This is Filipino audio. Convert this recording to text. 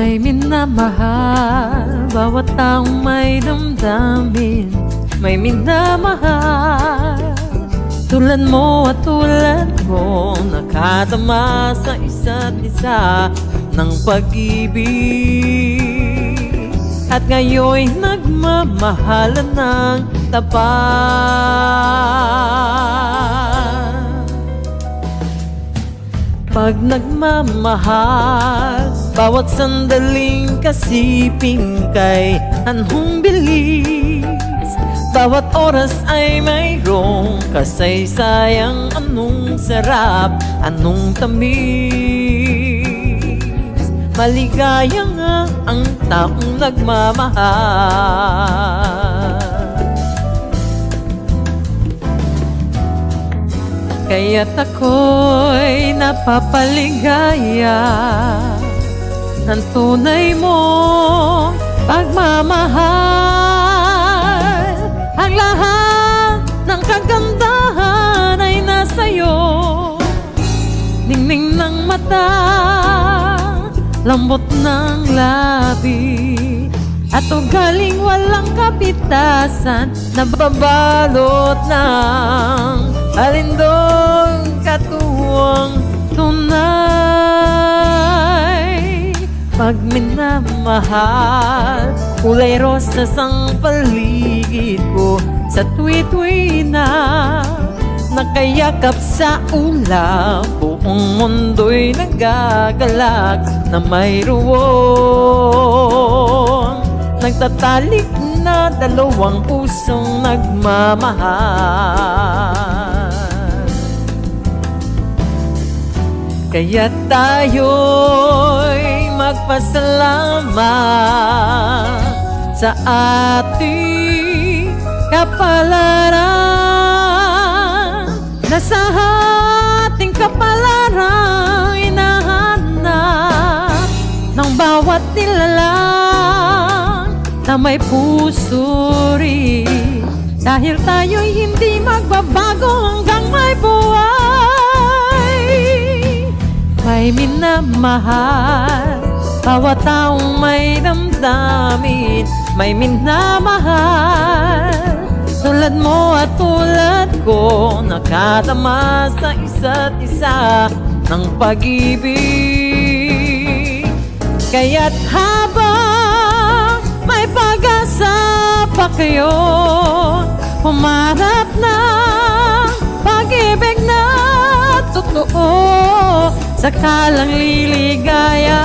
May minamahal, bawat taong may damdamin, may minamahal. Tulad mo at tulad ko, nakadama sa isa't isa ng pag-ibig. At ngayon'y nagmamahalan ng tapat. Pag nagmamahal, bawat sandaling kasiping kay anhong bilis. Bawat oras ay mayroong kasaysayang anong sarap, anong tamis. Maligaya nga ang taong nagmamahal. Kaya't ako'y napapaligaya ng tunay mong pagmamahal. Ang lahat ng kagandahan ay nasa'yo. Ningning ng mata, lambot ng labi, at ugaling walang kapitasan, nababalot ng alindong katuwang tunay. Pag minamahal, kulay rosas ang paligid ko sa tuwi-tuwi na nakayakap sa ulap. Buong mundo'y nagagalak na mayroong nagtatalik na dalawang pusong nagmamahal. Kaya tayo'y magpasalamat sa ating kapalaran, na sa ating kapalaran inahanap ng bawat nilalang na may puso rin. Dahil tayo'y hindi magbabago hanggang may buhay. May minamahal, bawat taong may damdamin, may minamahal. Tulad mo at tulad ko, nakadama sa isa't isa ng pag-ibig. Kaya't habang may pag-asa pa kayo, humarap ng pag-ibig na totoo, sakalang liligaya.